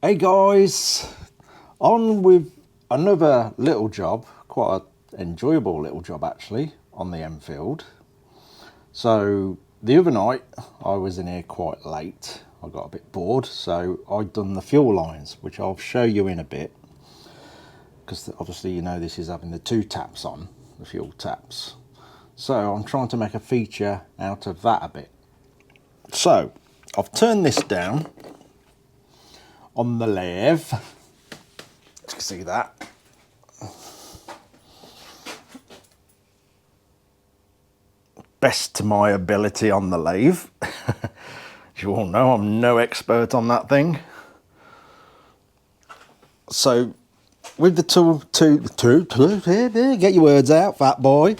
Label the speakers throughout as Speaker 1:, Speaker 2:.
Speaker 1: Hey guys, on with another little job, quite an enjoyable little job actually, on the Enfield. So the other night I was in here quite late, I got a bit bored, so I'd done the fuel lines, which I'll show you in a bit, because obviously you know this is having the two taps on, the fuel taps. So I'm trying to make a feature out of that a bit. So I've turned this down on the lathe, you can see that. Best to my ability on the lathe. As you all know, I'm no expert on that thing. So with the get your words out, fat boy.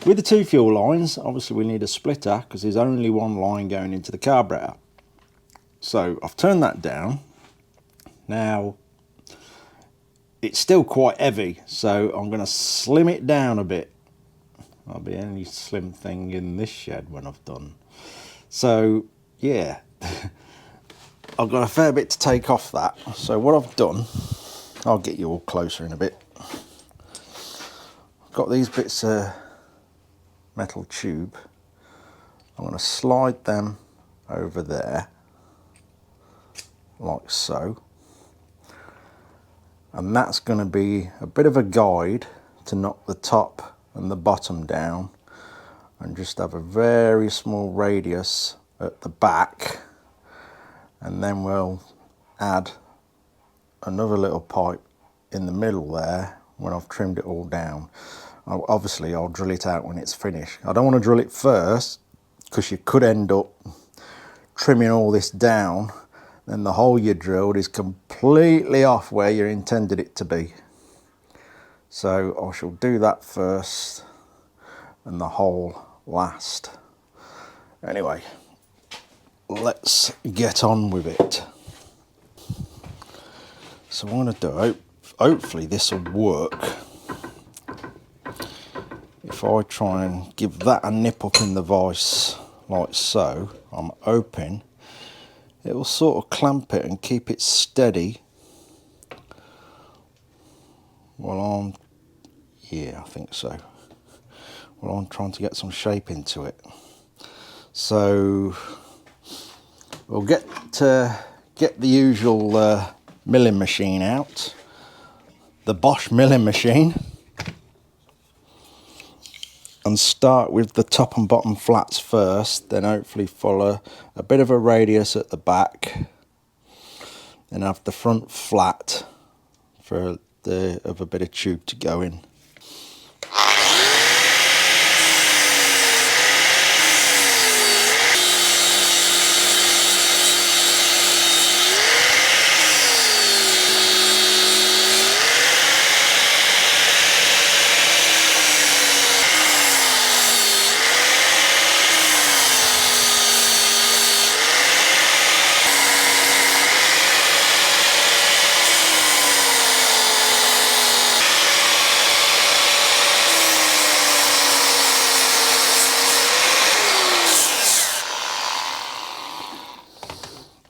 Speaker 1: With the two fuel lines, obviously we need a splitter because there's only one line going into the carburetor. So I've turned that down. Now it's still quite heavy, so I'm going to slim it down a bit. I'll be any slim thing in this shed when I've done. So yeah, I've got a fair bit to take off that. So what I've done, I'll get you all closer in a bit. I've got these bits of metal tube. I'm going to slide them over there like so, and that's going to be a bit of a guide to knock the top and the bottom down, and just have a very small radius at the back, and then we'll add another little pipe in the middle there when I've trimmed it all down. Obviously I'll drill it out when it's finished. I don't want to drill it first because you could end up trimming all this down, then the hole you drilled is completely off where you intended it to be. So I shall do that first and the hole last. Anyway, let's get on with it. So what I'm going to do, hopefully this will work. If I try and give that a nip up in the vise like so, I'm hoping it will sort of clamp it and keep it steady while I'm, yeah, I think so, while I'm trying to get some shape into it. So we'll get the usual milling machine out, the Bosch milling machine, and start with the top and bottom flats first, then hopefully follow a bit of a radius at the back, and have the front flat for the other bit of tube to go in.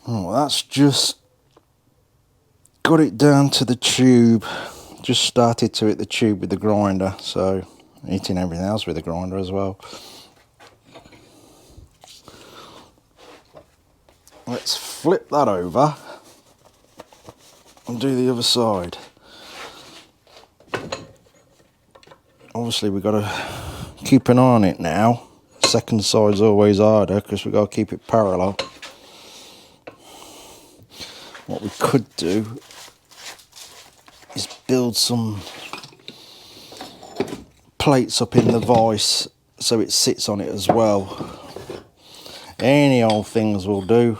Speaker 1: Oh, that's just got it down to the tube. Just started to hit the tube with the grinder, so hitting everything else with the grinder as well. Let's flip that over and do the other side. Obviously we've got to keep an eye on it now. Second side's always harder because we've got to keep it parallel. What we could do is build some plates up in the vise so it sits on it as well. Any old things will do.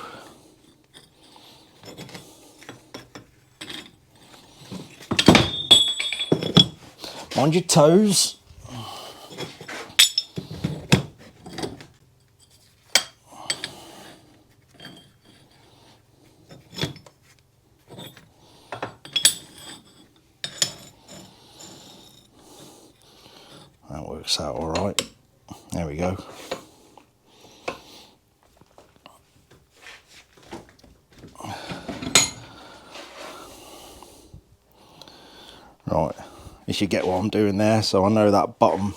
Speaker 1: Mind your toes. That works out all right. There we go. Right, if you get what I'm doing there, so I know that bottom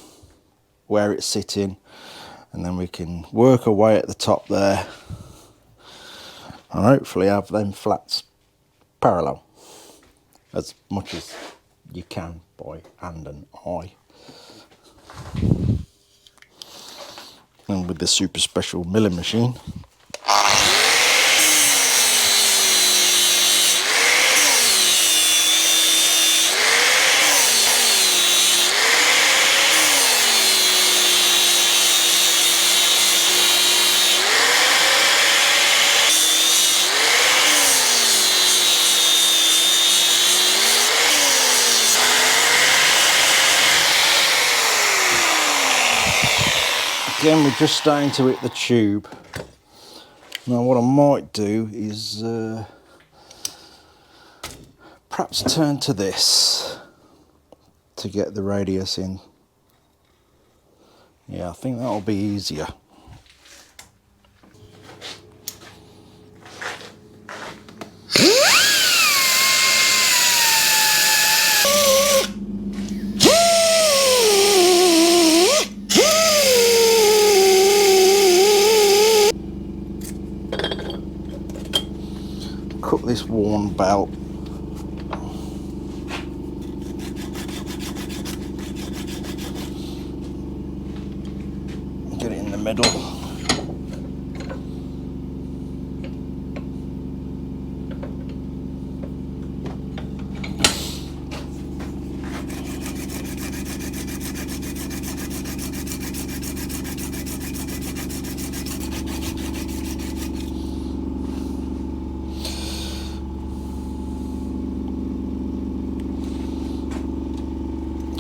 Speaker 1: where it's sitting, and then we can work away at the top there and hopefully have them flats parallel as much as you can by hand and eye. And with the super special milling machine, again we're just starting to hit the tube. Now what I might do is perhaps turn to this to get the radius in. Yeah, I think that'll be easier. Cut this worn belt. Get it in the middle.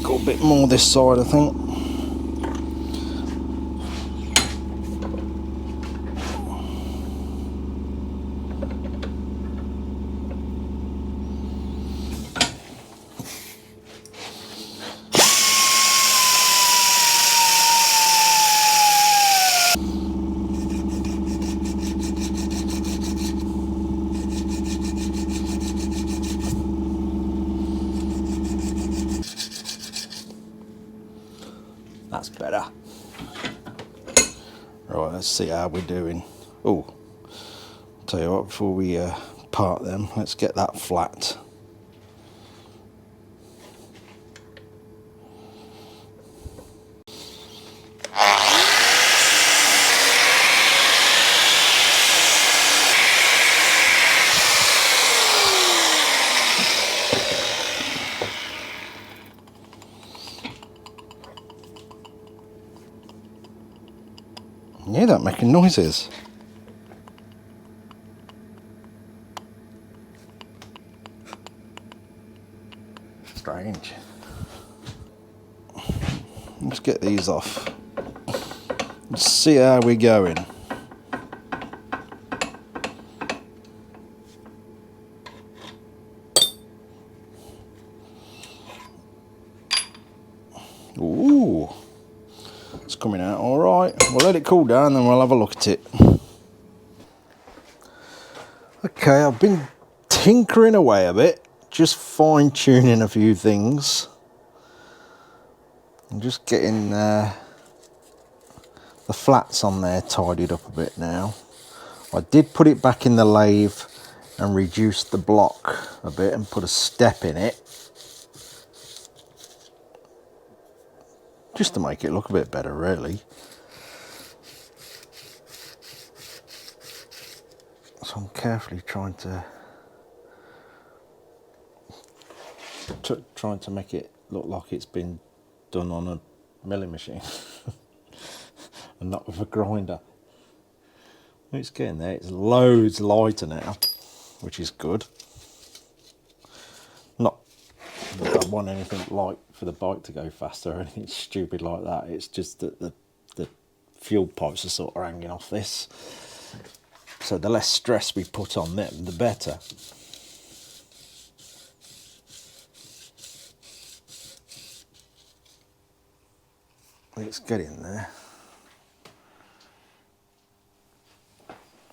Speaker 1: Got a bit more this side, I think. That's better. Right, let's see how we're doing. Oh, tell you what, before we part them, let's get that flat. Yeah, that making noises. Strange. Let's get these off. Let's see how we're going. Ooh, it's coming out all right. We'll let it cool down, then we'll have a look at it. Okay, I've been tinkering away a bit, just fine-tuning a few things. I'm just getting the flats on there tidied up a bit now. I did put it back in the lathe and reduce the block a bit and put a step in it, just to make it look a bit better, really. So I'm carefully trying to make it look like it's been done on a milling machine and not with a grinder. It's getting there. It's loads lighter now, which is good. Not that I want anything light for the bike to go faster or anything stupid like that. It's just that the fuel pipes are sort of hanging off this. So the less stress we put on them, the better. Let's get in there.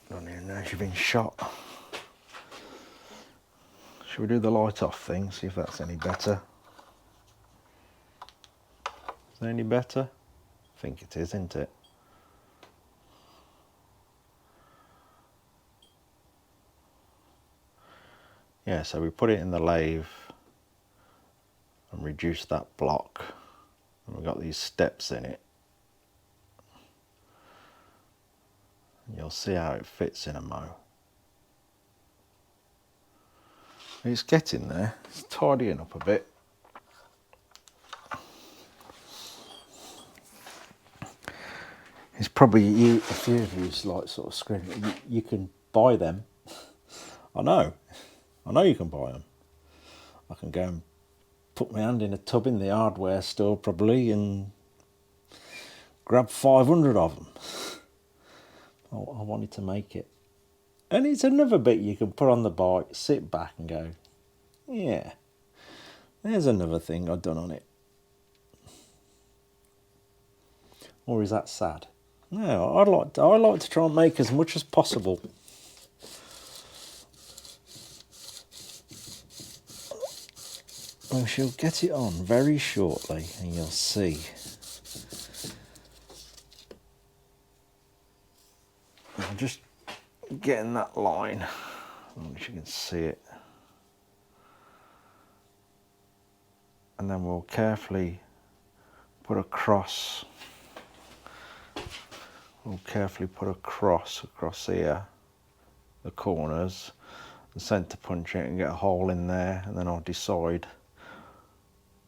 Speaker 1: Don't even know if you've been shot. Should we do the light off thing, see if that's any better? Any better? I think it is, isn't it? Yeah, so we put it in the lathe and reduce that block. And we've got these steps in it. And you'll see how it fits in a mo. It's getting there. It's tidying up a bit. It's probably a few of you like sort of screaming, you can buy them. I know you can buy them. I can go and put my hand in a tub in the hardware store probably and grab 500 of them. I wanted to make it. And it's another bit you can put on the bike, sit back and go, yeah, there's another thing I've done on it. Or is that sad? No, I like to try and make as much as possible. We shall get it on very shortly and you'll see. I'm just getting that line. I don't know if you can see it. And then we'll carefully put a cross. We'll carefully put a cross across here, the corners, and centre punch it and get a hole in there, and then I'll decide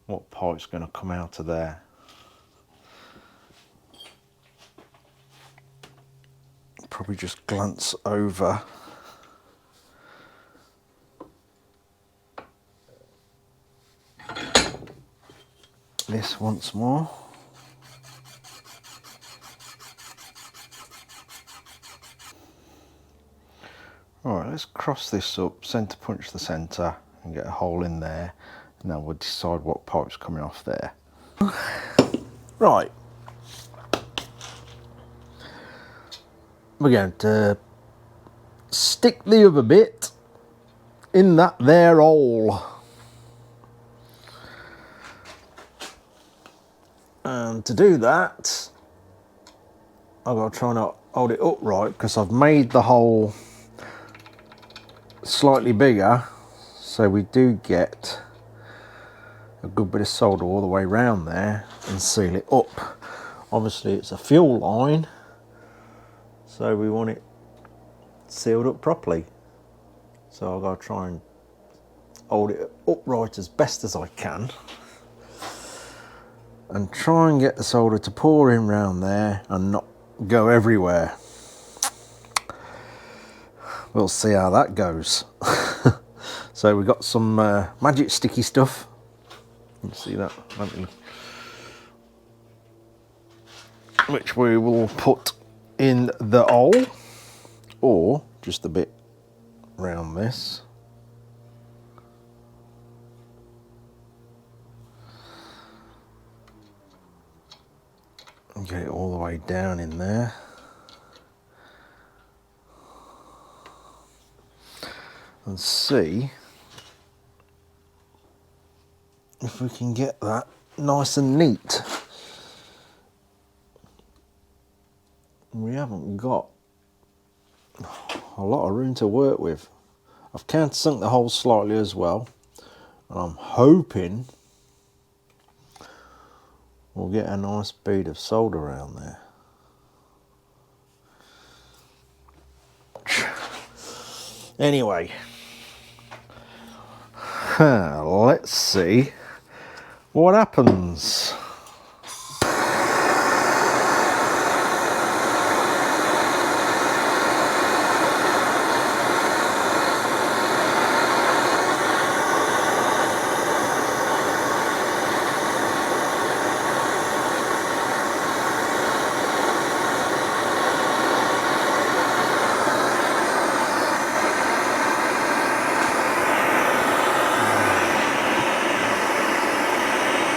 Speaker 1: what pipe's going to come out of there. Probably just glance over this once more. Alright, let's cross this up, centre punch the centre and get a hole in there, and then we'll decide what pipe's coming off there. Right. We're going to stick the other bit in that there hole. And to do that, I've got to try and hold it upright because I've made the hole slightly bigger, so we do get a good bit of solder all the way around there and seal it up. Obviously it's a fuel line, so we want it sealed up properly. So I've got to try and hold it upright as best as I can and try and get the solder to pour in round there and not go everywhere. We'll see how that goes. So we've got some magic sticky stuff. You see that, which we will put in the hole, or just a bit round this. And get it all the way down in there. And see if we can get that nice and neat. We haven't got a lot of room to work with. I've countersunk the hole slightly as well, and I'm hoping we'll get a nice bead of solder around there. Anyway, let's see what happens.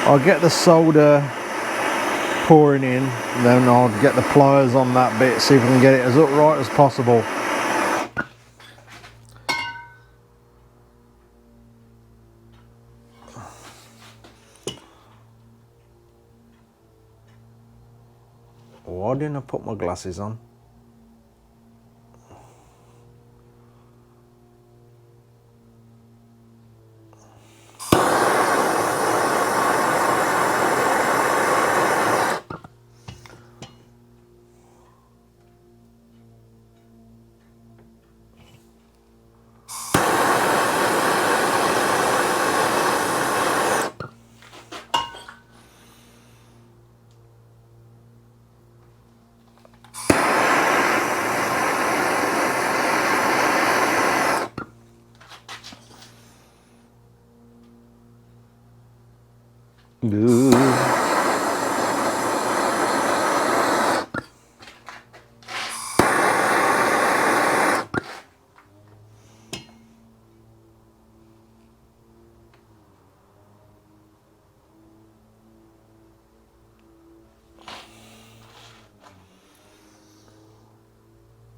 Speaker 1: I'll get the solder pouring in, and then I'll get the pliers on that bit, see if we can get it as upright as possible. Why didn't I put my glasses on? Ooh.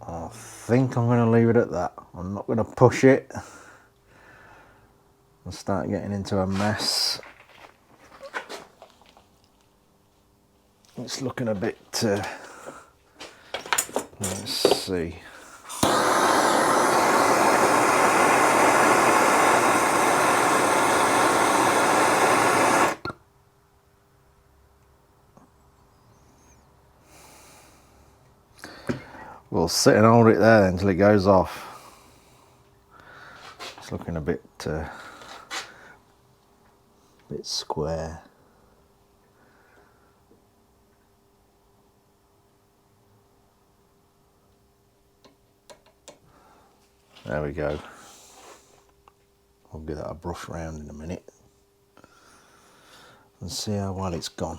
Speaker 1: I think I'm going to leave it at that. I'm not going to push it and start getting into a mess. It's looking a bit, let's see. We'll sit and hold it there then until it goes off. It's looking a bit square. There we go. I'll give that a brush round in a minute and see how well it's gone.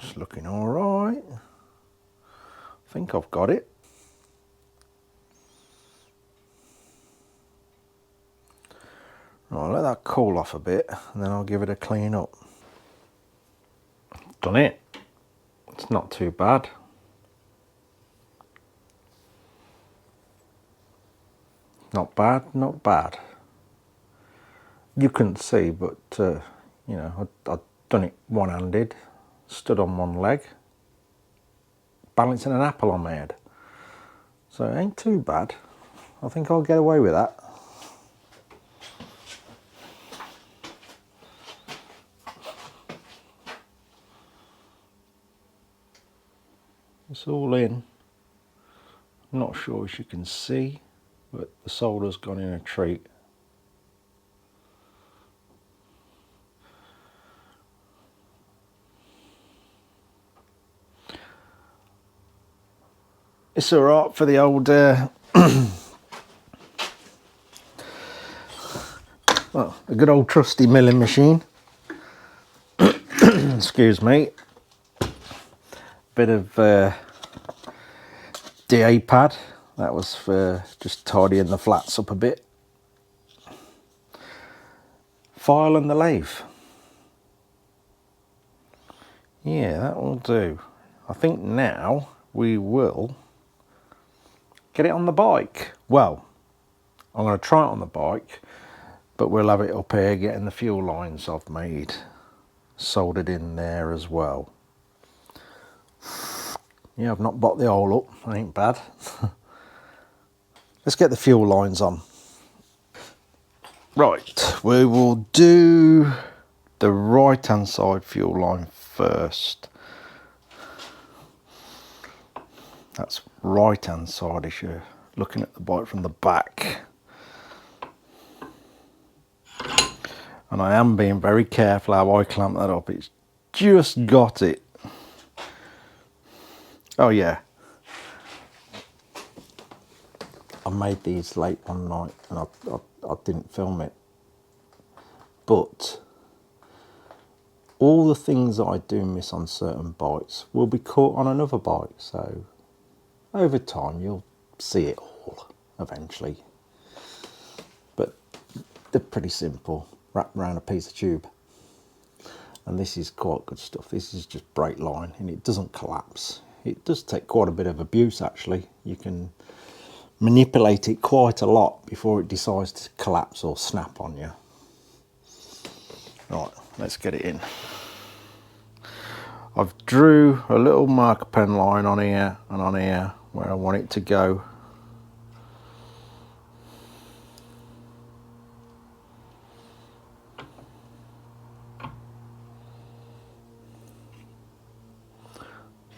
Speaker 1: It's looking all right. I think I've got it. I'll let that cool off a bit and then I'll give it a clean up. Done it. It's not too bad. Not bad, not bad. You couldn't see, but you know, I'd done it one-handed, stood on one leg, balancing an apple on my head. So it ain't too bad. I think I'll get away with that. It's all in. I'm not sure as you can see, but the solder's gone in a treat. It's all right for the old, well, a good old trusty milling machine. Excuse me. Bit of DA pad. That was for just tidying the flats up a bit. File and the lathe. Yeah, that will do. I think now we will get it on the bike. Well, I'm going to try it on the bike, but we'll have it up here getting the fuel lines I've made soldered in there as well. Yeah, I've not bopped the hole up, that ain't bad. Let's get the fuel lines on. Right, we will do the right hand side fuel line first. That's right hand side if you're looking at the bike from the back. And I am being very careful how I clamp that up. It's just got it. Oh yeah. I made these late one night and I didn't film it. But all the things that I do miss on certain bikes will be caught on another bike. So over time you'll see it all eventually. But they're pretty simple. Wrap around a piece of tube. And this is quite good stuff. This is just brake line and it doesn't collapse. it does take quite a bit of abuse actually. You can manipulate it quite a lot before it decides to collapse or snap on you. Right, let's get it in. I've drew a little marker pen line on here and on here where I want it to go.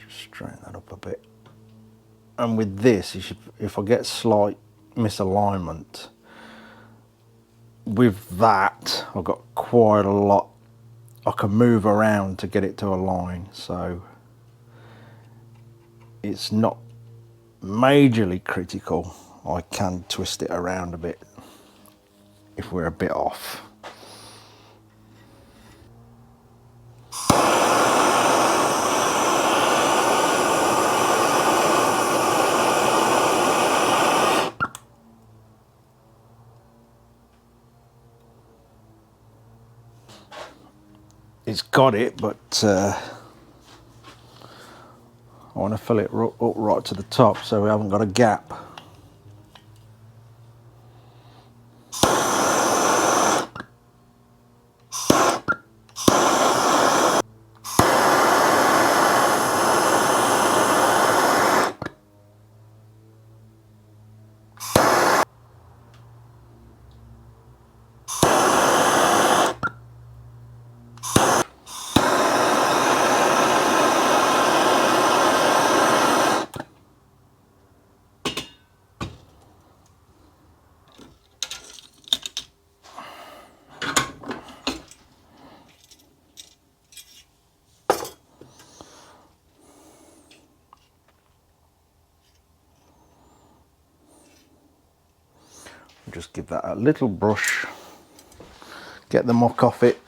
Speaker 1: Just straighten that up a bit. And with this, if I get slight misalignment, with that I've got quite a lot I can move around to get it to align, so it's not majorly critical. I can twist it around a bit if we're a bit off. It's got it, but I want to fill it up right to the top so we haven't got a gap. Just give that a little brush, get the muck off it.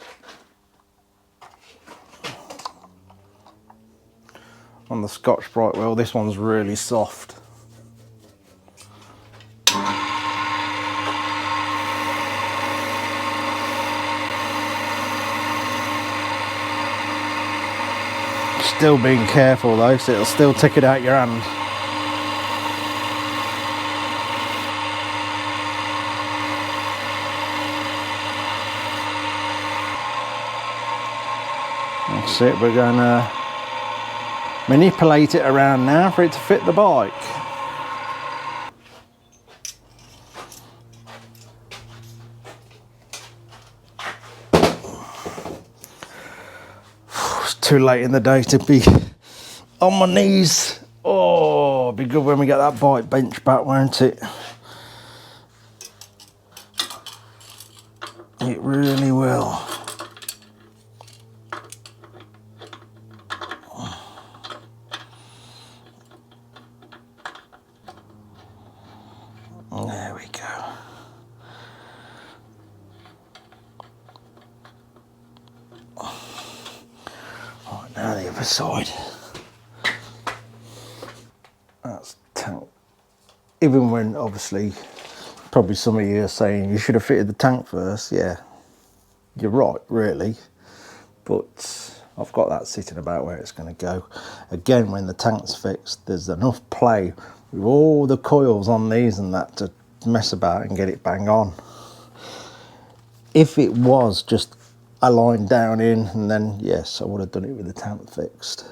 Speaker 1: On the Scotch Brite wheel, this one's really soft. Still being careful though, so it'll still take it out your hand. That's it, we're going to manipulate it around now for it to fit the bike. It's too late in the day to be on my knees. Oh, it'll be good when we get that bike bench back, won't it? It really will. There we go. Right, now the other side. That's tank. Even when obviously, probably some of you are saying you should have fitted the tank first. Yeah, you're right, really. But I've got that sitting about where it's going to go. Again, when the tank's fixed, there's enough play with all the coils on these and that to mess about and get it bang on. If it was just a line down in, and then yes, I would have done it with the tank fixed.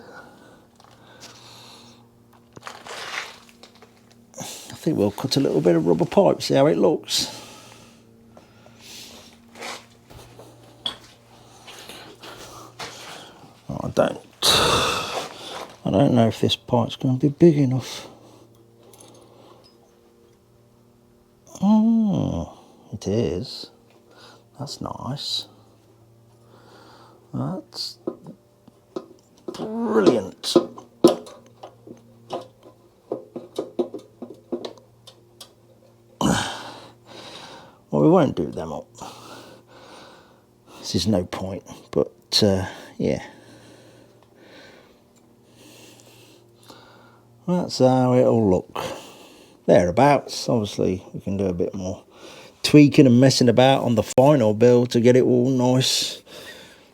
Speaker 1: I think we'll cut a little bit of rubber pipe, see how it looks. I don't know if this pipe's going to be big enough. Oh, it is. That's nice. That's brilliant. Well, we won't do them up. This is no point, but yeah. That's how it'll look. Thereabouts. Obviously, we can do a bit more tweaking and messing about on the final build to get it all nice.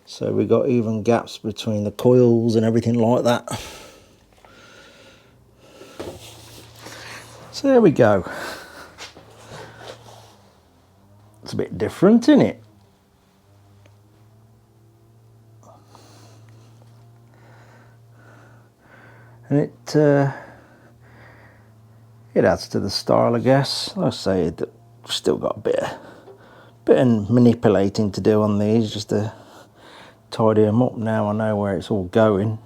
Speaker 1: So we got even gaps between the coils and everything like that. So there we go. It's a bit different, isn't it? And it adds to the style, I guess. Like I say, it's still got a bit of manipulating to do on these, just to tidy them up. Now I know where it's all going.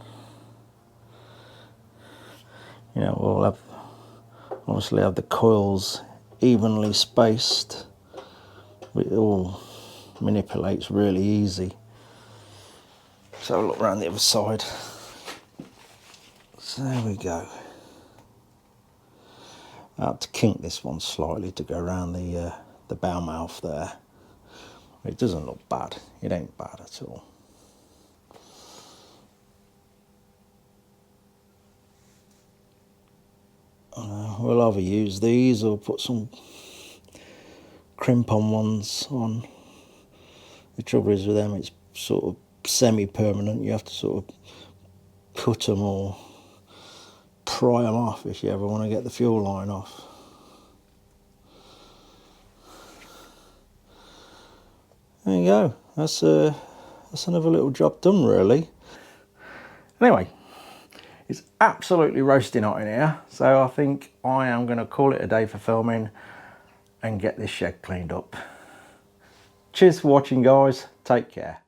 Speaker 1: You know, we'll obviously have the coils evenly spaced. It all manipulates really easy. So look around the other side. So there we go. I had to kink this one slightly to go around the bow mouth there. It doesn't look bad. It ain't bad at all. We'll either use these or put some crimp-on ones on. The trouble is with them, it's sort of semi-permanent. You have to sort of cut them or pry them off if you ever want to get the fuel line off. There you go. That's another little job done, really. Anyway, it's absolutely roasting hot in here, so I think I am going to call it a day for filming and get this shed cleaned up. Cheers for watching, guys. Take care.